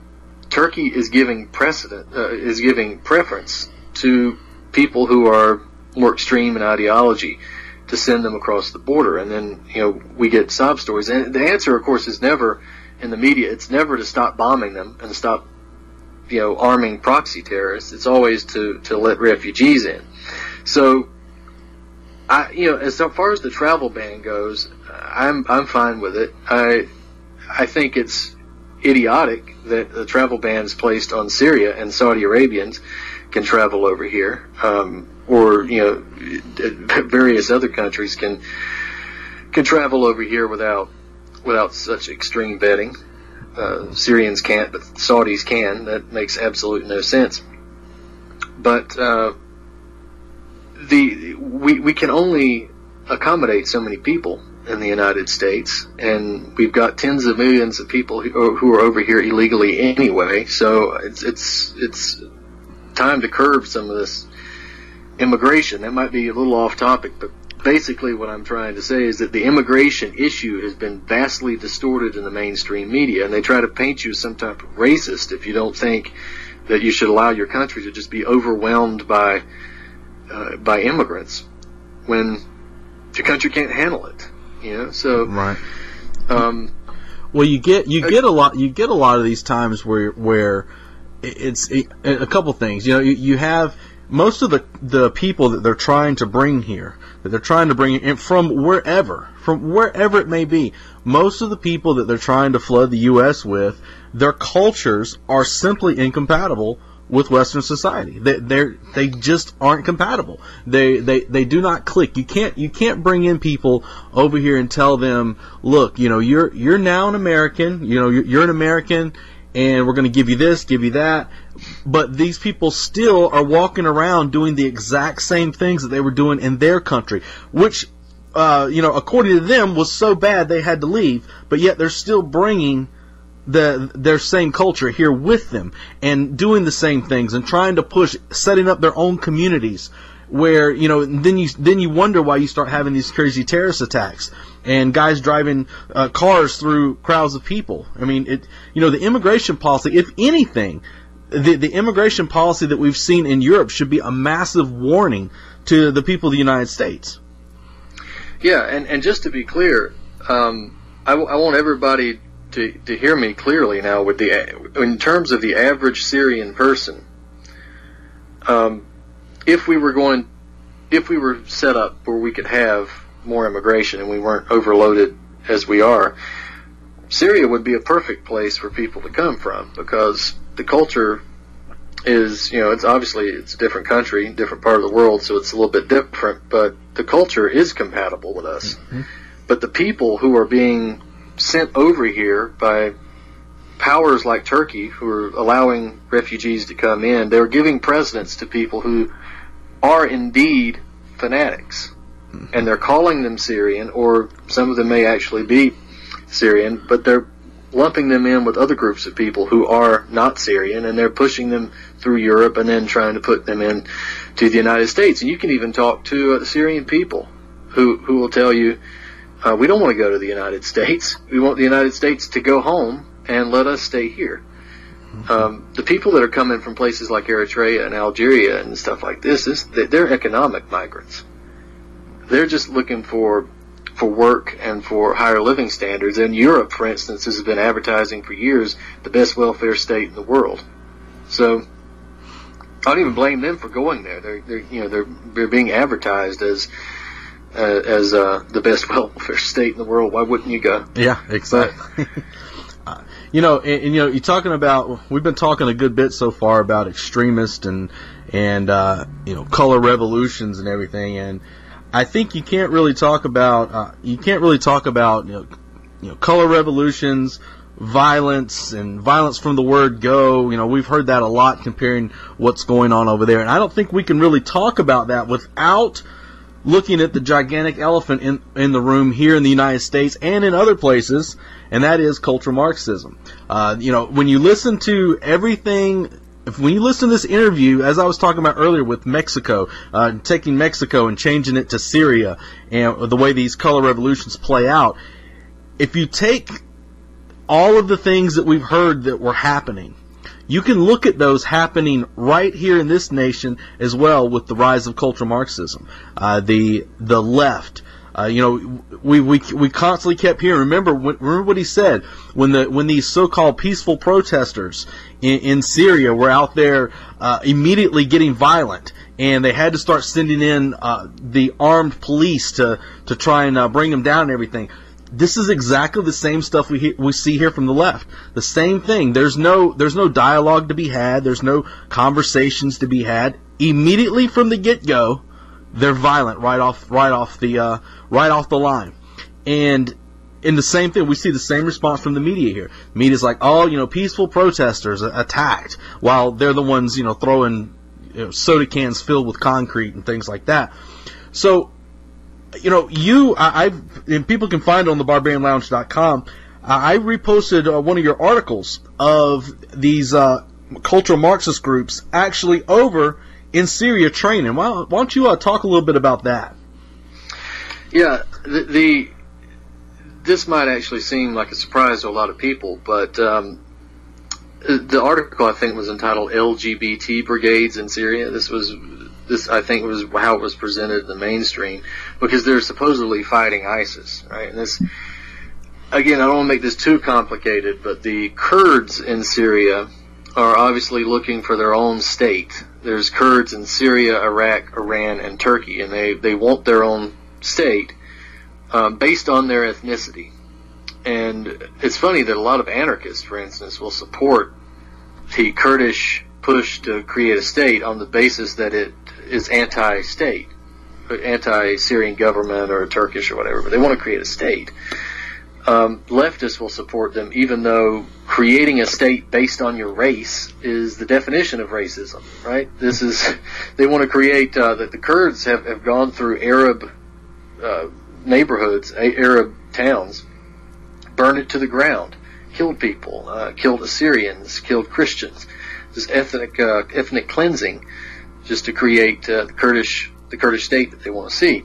Turkey is giving preference to people who are more extreme in ideology to send them across the border. And then, we get sob stories. And the answer, of course, is never in the media. It's never to stop bombing them and stop, arming proxy terrorists. It's always to let refugees in. So, as far as the travel ban goes, I'm fine with it. I think it's idiotic that the travel ban is placed on Syria and Saudi Arabians can travel over here, or various other countries can travel over here without such extreme vetting. Syrians can't, but Saudis can. That makes absolutely no sense. But we can only accommodate so many people in the United States, and we've got tens of millions of people who are over here illegally anyway. So it's time to curb some of this immigration. That might be a little off topic, but basically what I'm trying to say is that the immigration issue has been vastly distorted in the mainstream media, and they try to paint you as some type of racist if you don't think that you should allow your country to just be overwhelmed by immigrants when your country can't handle it. So right. Well, you get a lot of these times where it's a couple things. You have most of the people that they're trying to bring here, that they're trying to bring in from wherever it may be. Most of the people that they're trying to flood the U.S. with, their cultures are simply incompatible with Western society. They just aren't compatible. They do not click. You can't bring in people over here and tell them, look, you're now an American. You're an American, and we're going to give you this, give you that. But these people still are walking around doing the exact same things that they were doing in their country, which, according to them, was so bad they had to leave. But yet they're still bringing their same culture here with them and doing the same things and trying to push, setting up their own communities where, then you wonder why you start having these crazy terrorist attacks and guys driving cars through crowds of people. I mean, the immigration policy, if anything, the immigration policy that we've seen in Europe should be a massive warning to the people of the United States. Yeah, and just to be clear, I want everybody to hear me clearly now. In terms of the average Syrian person, if we were set up where we could have more immigration and we weren't overloaded as we are, Syria would be a perfect place for people to come from, because the culture is, it's obviously it's a different country, different part of the world, so it's a little bit different, but the culture is compatible with us. Mm-hmm. But the people who are being sent over here by powers like Turkey, who are allowing refugees to come in, they're giving precedence to people who are indeed fanatics. Mm-hmm. And they're calling them Syrian, or some of them may actually be Syrian, but they're lumping them in with other groups of people who are not Syrian, and they're pushing them through Europe and then trying to put them in to the United States. And you can even talk to Syrian people who will tell you, we don't want to go to the United States. We want the United States to go home and let us stay here. Mm-hmm. The people that are coming from places like Eritrea and Algeria and stuff like this, they're economic migrants. They're just looking for work and for higher living standards. And Europe, for instance, has been advertising for years the best welfare state in the world. So I don't even blame them for going there. They're being advertised as the best welfare state in the world. Why wouldn't you go? Yeah, exactly. You're talking about, we've been talking a good bit so far about extremists and color revolutions and everything, and I think you can't really talk about color revolutions, violence from the word go. We've heard that a lot comparing what's going on over there, and I don't think we can really talk about that without looking at the gigantic elephant in the room here in the United States and in other places, and that is cultural Marxism. When you listen to everything, when you listen to this interview, as I was talking about earlier with Mexico, taking Mexico and changing it to Syria, and the way these color revolutions play out, if you take all of the things that we've heard that were happening, you can look at those happening right here in this nation as well with the rise of cultural Marxism. The left, we constantly kept hearing. Remember what he said when these so-called peaceful protesters in Syria were out there immediately getting violent, and they had to start sending in the armed police to try and bring them down and everything. This is exactly the same stuff we see here from the left. The same thing. There's no dialogue to be had. There's no conversations to be had. Immediately from the get-go, they're violent right off the line. And in the same thing, we see the same response from the media here. The media's like, peaceful protesters attacked, while they're the ones, throwing soda cans filled with concrete and things like that. So, and people can find it on the barbarianlounge.com. I reposted one of your articles of these cultural Marxist groups actually over in Syria training. Why don't you talk a little bit about that? Yeah, this might actually seem like a surprise to a lot of people, but the article, I think, was entitled LGBT Brigades in Syria. This, I think, was how it was presented in the mainstream, because they're supposedly fighting ISIS, right? And this, again, I don't want to make this too complicated, but the Kurds in Syria are obviously looking for their own state. There's Kurds in Syria, Iraq, Iran, and Turkey, and they want their own state based on their ethnicity. And it's funny that a lot of anarchists, for instance, will support the Kurdish push to create a state on the basis that it is anti-state, anti-Syrian government or Turkish or whatever, but they want to create a state. Leftists will support them, even though creating a state based on your race is the definition of racism, right? They want to create, that the Kurds have gone through Arab neighborhoods, Arab towns, burned it to the ground, killed people, killed Assyrians, killed Christians, this ethnic cleansing, just to create the Kurdish state that they want to see.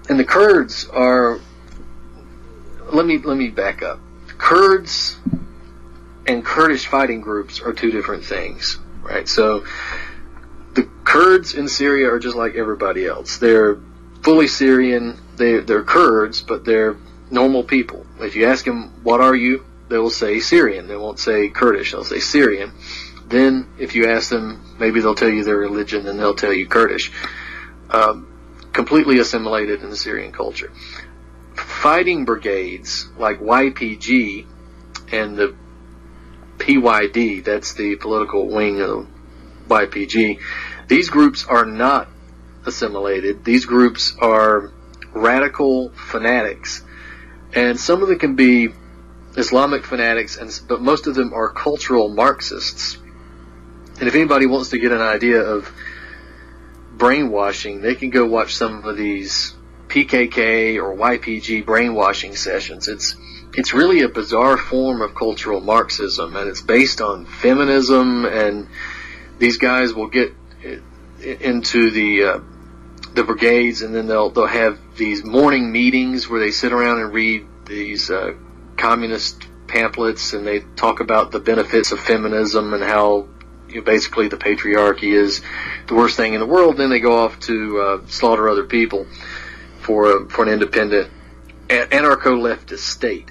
And the Kurds are, let me back up. Kurds and Kurdish fighting groups are two different things, right? So the Kurds in Syria are just like everybody else. They're fully Syrian. They're Kurds, but they're normal people. If you ask them, what are you? They will say Syrian. They won't say Kurdish. They'll say Syrian. Then, if you ask them, maybe they'll tell you their religion, and they'll tell you Kurdish. Completely assimilated in the Syrian culture. Fighting brigades like YPG and the PYD, that's the political wing of YPG, these groups are not assimilated. These groups are radical fanatics. And some of them can be Islamic fanatics, but most of them are cultural Marxists. And if anybody wants to get an idea of brainwashing, they can go watch some of these PKK or YPG brainwashing sessions. It's really a bizarre form of cultural Marxism, and it's based on feminism, and these guys will get into the brigades, and then they'll have these morning meetings where they sit around and read these communist pamphlets, and they talk about the benefits of feminism and how basically the patriarchy is the worst thing in the world. Then they go off to slaughter other people for an independent anarcho-leftist state.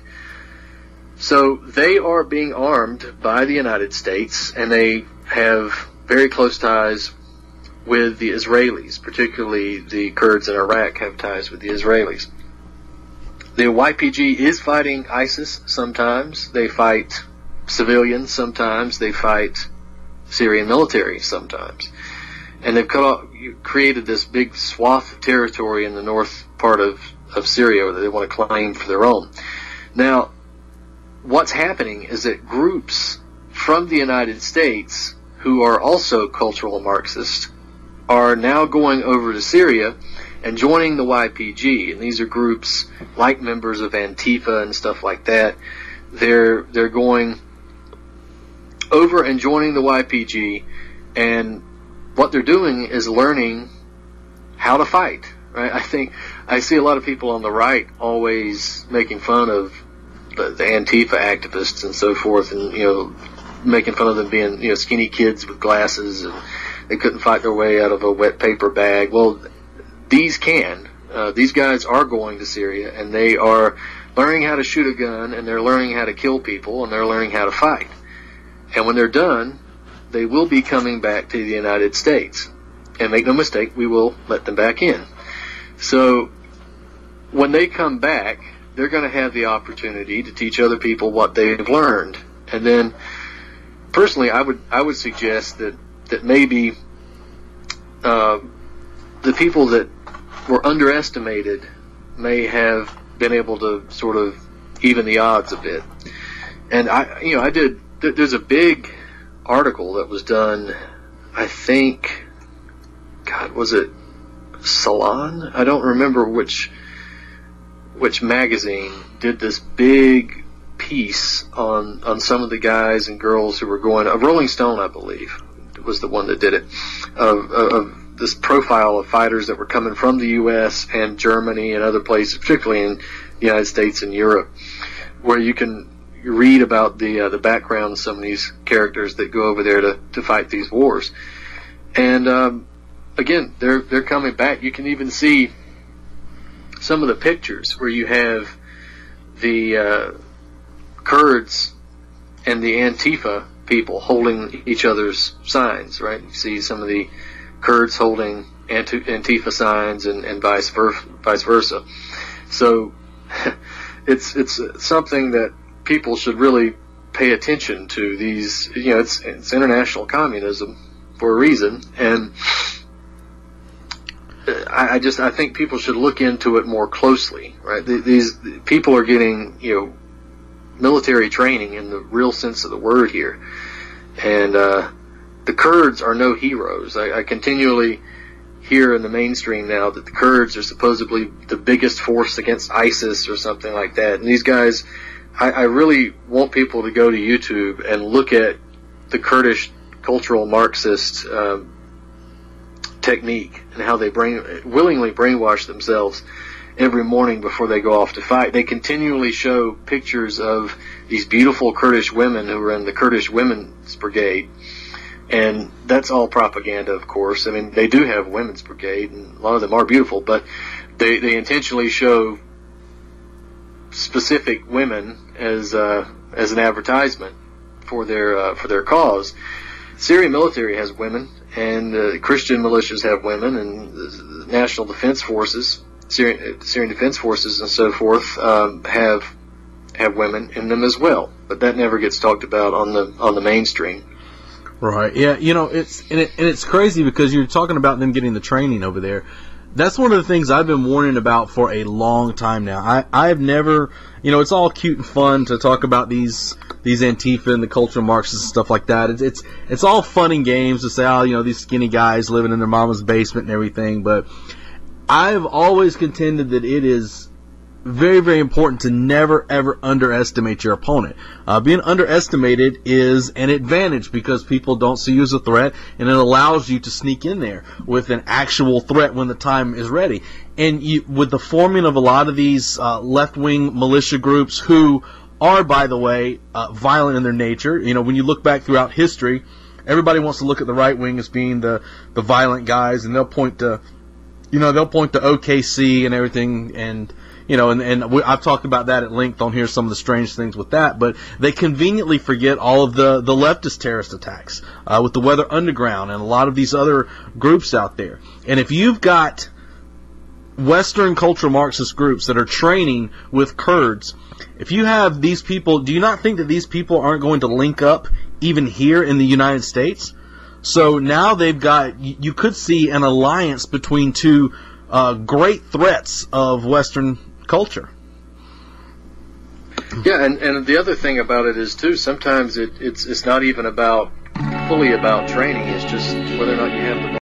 So they are being armed by the United States, and they have very close ties with the Israelis, particularly the Kurds in Iraq have ties with the Israelis. The YPG is fighting ISIS sometimes. They fight civilians sometimes. They fight Syrian military sometimes. And they've created this big swath of territory in the north part of Syria that they want to claim for their own. Now, what's happening is that groups from the United States who are also cultural Marxists are now going over to Syria and joining the YPG. And these are groups like members of Antifa and stuff like that. They're going over and joining the YPG, and what they're doing is learning how to fight. Right? I think I see a lot of people on the right always making fun of the Antifa activists and so forth, and making fun of them being skinny kids with glasses and they couldn't fight their way out of a wet paper bag. Well, these can. These guys are going to Syria, and they are learning how to shoot a gun, and they're learning how to kill people, and they're learning how to fight. And when they're done, they will be coming back to the United States. And make no mistake, we will let them back in. So when they come back, they're going to have the opportunity to teach other people what they've learned. And then, personally, I would suggest that maybe the people that were underestimated may have been able to sort of even the odds a bit. And there's a big article that was done, I think, God, was it Salon? I don't remember which magazine did this big piece on some of the guys and girls who were going. Rolling Stone, I believe, was the one that did it, of this profile of fighters that were coming from the U.S. and Germany and other places, particularly in the United States and Europe, where you can read about the background of some of these characters that go over there to fight these wars. And again, they're coming back. You can even see some of the pictures where you have the Kurds and the Antifa people holding each other's signs, right? You see some of the Kurds holding Antifa signs and vice versa. So it's something that people should really pay attention to. These, it's international communism for a reason, and I think people should look into it more closely, right? These people are getting, military training in the real sense of the word here. And the Kurds are no heroes. I continually hear in the mainstream now that the Kurds are supposedly the biggest force against ISIS or something like that. And these guys, I really want people to go to YouTube and look at the Kurdish cultural Marxist technique and how they willingly brainwash themselves every morning before they go off to fight. They continually show pictures of these beautiful Kurdish women who are in the Kurdish Women's Brigade, and that's all propaganda, of course. I mean, they do have a women's brigade, and a lot of them are beautiful, but they intentionally show specific women as an advertisement for their cause. Syrian military has women, and Christian militias have women, and the National Defense Forces, Syrian Defense Forces, and so forth have women in them as well. But that never gets talked about on the mainstream. Right. Yeah. It's crazy because you're talking about them getting the training over there. That's one of the things I've been warning about for a long time now. I've never, it's all cute and fun to talk about these Antifa and the cultural Marxists and stuff like that. It's all fun and games to say, these skinny guys living in their mama's basement and everything. But I've always contended that it is very, very important to never, ever underestimate your opponent. Being underestimated is an advantage because people don't see you as a threat, and it allows you to sneak in there with an actual threat when the time is ready. And with the forming of a lot of these left-wing militia groups who are, by the way, violent in their nature. When you look back throughout history, everybody wants to look at the right wing as being the violent guys, and they'll point to OKC and everything, and I've talked about that at length on here, some of the strange things with that, but they conveniently forget all of the leftist terrorist attacks with the Weather Underground and a lot of these other groups out there. And if you've got Western cultural Marxist groups that are training with Kurds, if you have these people, do you not think that these people aren't going to link up even here in the United States? So now you could see an alliance between two great threats of Western culture. Yeah, and the other thing about it is too, sometimes it's not even fully about training. It's just whether or not you have the